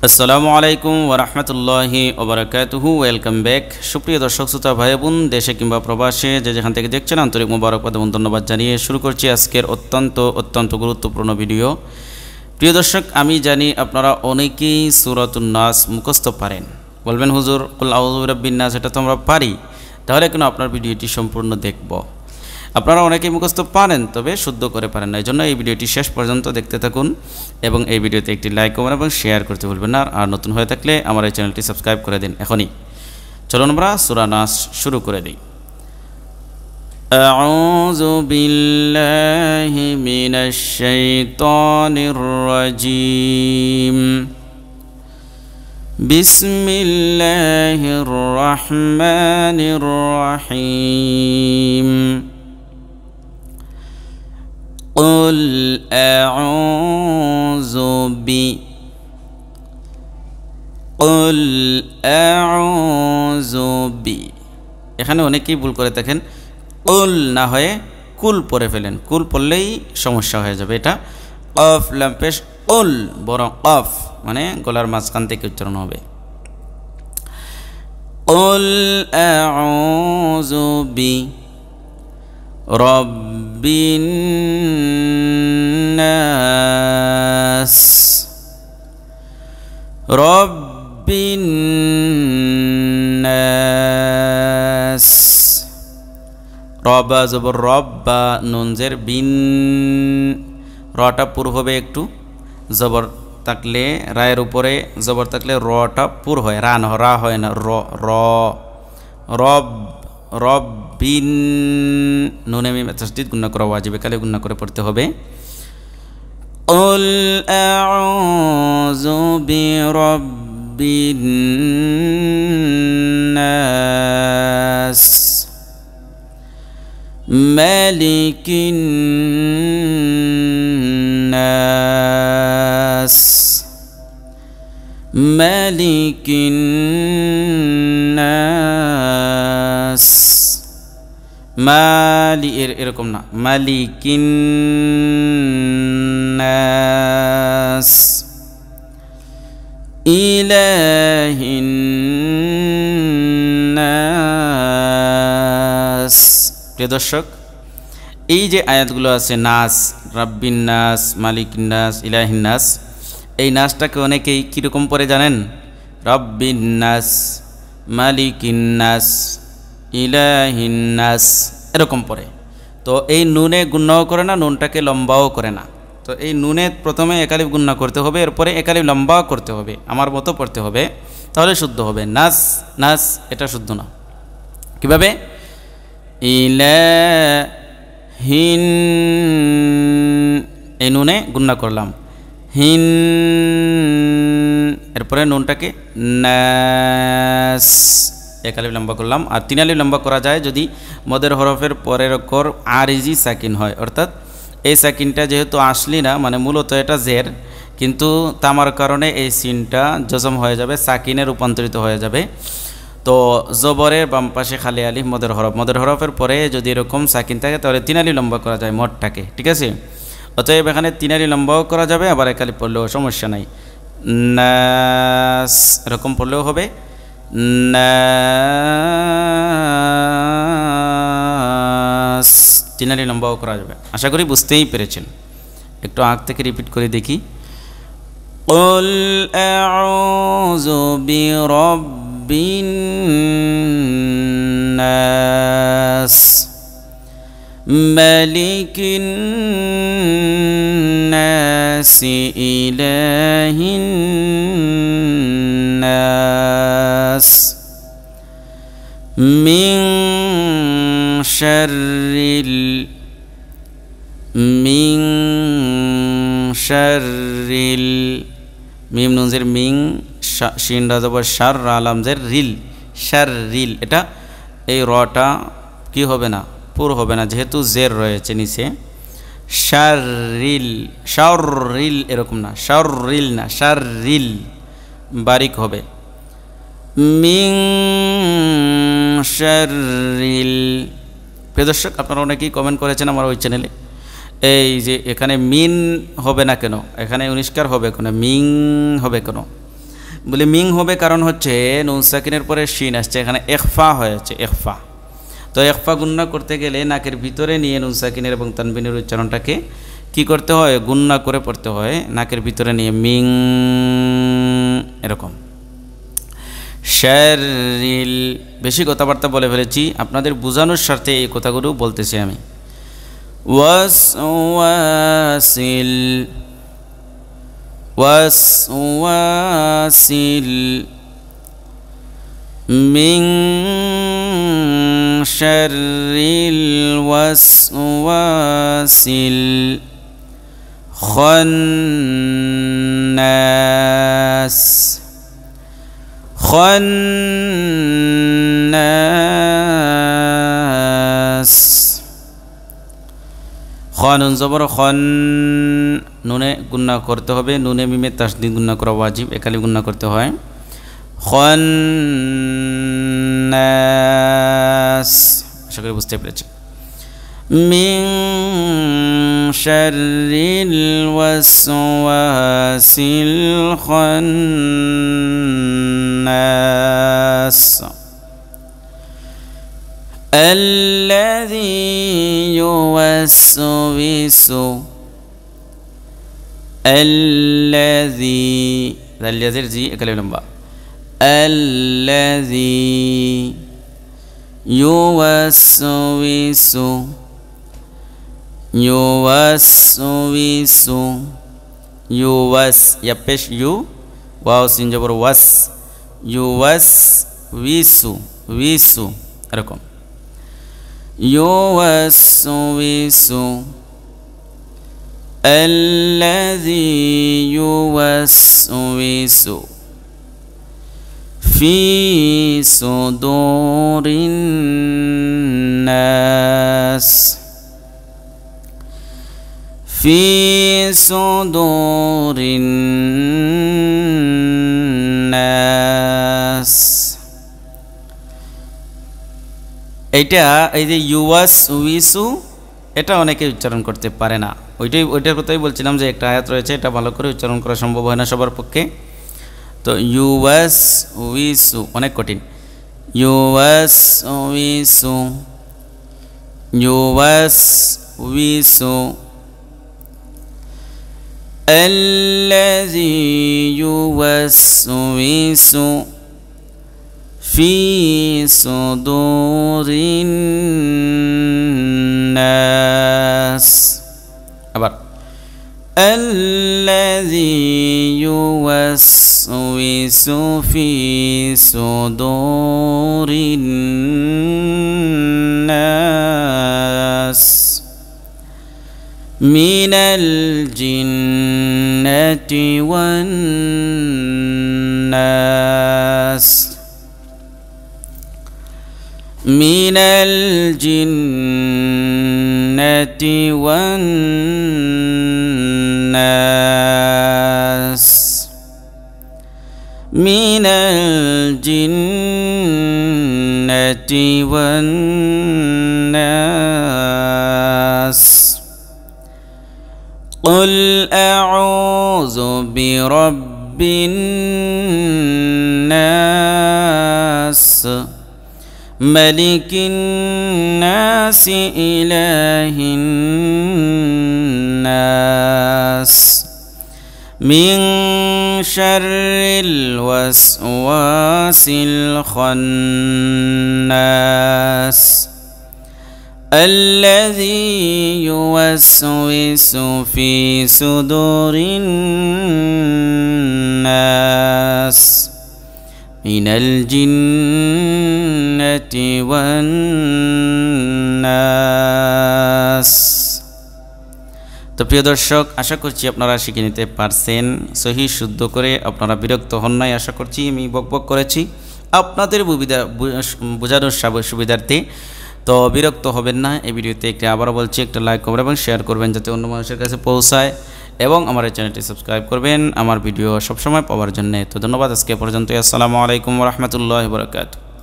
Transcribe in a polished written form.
আসসালামু আলাইকুম ওয়া রাহমাতুল্লাহি ওয়া বারাকাতুহু। ওয়েলকাম ব্যাক সুপ্রিয় দর্শক শ্রোতা ভাই বোন, দেশে কিংবা প্রবাসে যে যেখান থেকে দেখছেন আন্তরিক মোবারকবাদ এবং ধন্যবাদ জানিয়ে শুরু করছি আজকের অত্যন্ত গুরুত্বপূর্ণ ভিডিও। প্রিয় দর্শক, আমি জানি আপনারা অনেকেই সূরাতুন নাস মুখস্থ পারেন। বলবেন হুজুর কুল আউযু বিরাব্বিন নাস এটা তো আমরা পারি, তাহলে কেন আপনার ভিডিওটি সম্পূর্ণ দেখব? আপনারা অনেকেই মুখস্থ পারেন, তবে শুদ্ধ করে পারেন না। এই জন্য এই ভিডিওটি শেষ পর্যন্ত দেখতে থাকুন এবং এই ভিডিওতে একটি লাইক কমেন্ট এবং শেয়ার করতে ভুলবেন না। আর নতুন হয়ে থাকলে আমার এই চ্যানেলটি সাবস্ক্রাইব করে দিন এখনই। চলুন আমরা সূরা নাস শুরু করে দিই। আউযু বিল্লাহি মিনাশ শাইতানির রাজিম। বিসমিল্লাহির রহমানির রহিম। قل أعوذ بي এখানে অনেকেই ভুল করে থাকেন, কুল না হয়ে কুল পড়ে ফেলেন। কুল পড়লেই সমস্যা হয়ে যাবে। এটা কফ লাম পেশ কুল, বরং কফ মানে গলার মাঝখান থেকে উচ্চারণ হবে। কুল আউযু বি রব্বিন নাস। রব্বিন নাস। রবা জবর রব্বা, নুন জের বিন, রটা পুর হবে একটু। জবর থাকলে রায়ের উপরে জবর থাকলে রটা পুর হয়, রা হয় না, র রব রব্বিন। নুনে মিম তাসদীদ গুণা করা ওয়াজিব, কালে গুণা করে পড়তে হবে। কুল আউযু বিরাব্বিন নাস মালিকিন নাস মালিকিন নাস। মালি এরকম না, মালিকিন নাস ইলাহিন নাস। প্রিয় দর্শক, এই যে আয়াতগুলো আছে নাস, রাব্বিন নাস, মালিকিন নাস, ইলাহিন নাস, এই নাসটাকে অনেকেই কীরকম পড়ে জানেন? রাব্বিন নাস, মালিকিন নাস, ইলাহিন নাস এরকম পড়ে। তো এই নুনে গুণাও করে না, নুনটাকে লম্বাও করে না। তো এই নুনে প্রথমে একালিফ গুণা করতে হবে, এরপরে একালিফ লম্বাও করতে হবে, আমার মতো পড়তে হবে, তাহলে শুদ্ধ হবে। নাস নাস এটা শুদ্ধ না। কিভাবে? ইলাহিন, এই নুনে গুণা করলাম, হিন, এরপরে নুনটাকে নাস, এক আলিফ লম্বা করলাম। আর তিন আলিফ লম্বা করা যায় যদি মদের হরফের পরের অক্ষর আরিজি সাকিন হয়, অর্থাৎ এই সাকিনটা যেহেতু আসলি না, মানে মূলত এটা জের, কিন্তু তামার কারণে এই সিনটা জজম হয়ে যাবে, সাকিনে রূপান্তরিত হয়ে যাবে। তো জবরের বাম পাশে খালি আলিফ মদের হরফের পরে যদি এরকম সাকিন থাকে তাহলে তিন আলিফ লম্বা করা যায় মোটটাকে, ঠিক আছে? অতএব এখানে তিন আলিফ লম্বাও করা যাবে, আবার এক আলিফ পড়লেও সমস্যা নাই। নাস এরকম পড়লেও হবে, নাস, তিন আলিফ লম্বাও করা যাবে। আশা করি বুঝতেই পেরেছেন। একটু আগ থেকে রিপিট করে দেখি। কুল আউযু বিরাব্বিন নাস মালিকিন নাস ইলাহিন নাস মিন শাররিল মিম নুনজের মিং, শিন রাজবর শার, আলামজের রিল, শাররিল। এটা এই রটা কি হবে না, পুর হবে না, যেহেতু জের রয়েছে নিচে। শাররিল, শাররিল এরকম না, শাররিল না, শাররিল বারিক হবে। মিং শাররিল। প্রিয় দর্শক, আপনারা অনেকেই কমেন্ট করেছেন আমার ওই চ্যানেলে, এই যে এখানে মিন হবে না কেন, এখানে উনিষ্কার হবে কেন, মিং হবে কেন? বলে মিং হবে কারণ হচ্ছে নুন সাকিনের পরে শিন আসছে, এখানে ইখফা হয়েছে, ইখফা। তো ইখফা গুন্না করতে গেলে নাকের ভিতরে নিয়ে নুন সাকিনের এবং তানবিনের উচ্চারণটাকে কি করতে হয়, গুন্না করে পড়তে হয়, নাকের ভিতরে নিয়ে মিং, এরকম। শাররিল, বেশি কথাবার্তা বলে ফেলেছি, আপনাদের বোঝানোর স্বার্থে এই কথাগুলো বলতেছি আমি। ওয়াসওয়াসিল, ওয়াসওয়াসিল, মিন শাররিল ওয়াসওয়াসিল খান্নাস, খান্নাস। খ নুন জবর খন, নুনে গুন্না করতে হবে, নুনে মিমে তাসদিদ গুন্না করা ওয়াজিব, একালি গুন্না করতে হয়। খান্নাস, আশা করি বুঝতে পেরেছেন। মিন শাররিল ওয়াসওয়াসিল খান্নাস الذي يوسوس، الذي ذل زي كلمة لمبا، الذي يوسوس، يوسوس، يوس يبش يو واو سنجبر وس، يوس ويسو، ويسو এরকম। يوسوس، الذي يوسوس في صدور الناس، في صدور الناس। এইটা এই যে ইউওয়াসউইসু, এটা অনেকে উচ্চারণ করতে পারে না, ওইটার কথাই বলছিলাম যে একটা আয়াত রয়েছে, এটা ভালো করে উচ্চারণ করা সম্ভব হয় না সবার পক্ষে। তো ইউওয়াসউইসু অনেক কঠিন, ইউওয়াসউইসু, ইউওয়াসউইসু, الذي يوسوس في صدور الناس، আবার الذي يوسوس في صدور الناس من الجنة والناس، من الجنة والناس، من الجنة والناس. قل أعوذ برب الناس ملك الناس إله الناس من شر الوسواس الخناس الذي يوسوس في صدور الناس من الجنة والناس. তো প্রিয় দর্শক, আশা করছি আপনারা শিখে নিতে পারছেন, সহি শুদ্ধ করে আপনারা বিরক্ত হন নাই। আশা করছি আমি বকবক করেছি আপনাদের বোঝানোর সুবিধার্থে, তো বিরক্ত হবেন না। এই ভিডিওতে একটা আবারও বলছি, একটা লাইক করবেন এবং শেয়ার করবেন যাতে অন্য মানুষের কাছে পৌঁছায়, এবং আমার এই চ্যানেলটি সাবস্ক্রাইব করবেন আমার ভিডিও সবসময় পাওয়ার জন্য। তো ধন্যবাদ, আজকে পর্যন্ত। আসসালামু আলাইকুম ওয়া রাহমাতুল্লাহি ওয়া বারাকাতুহু।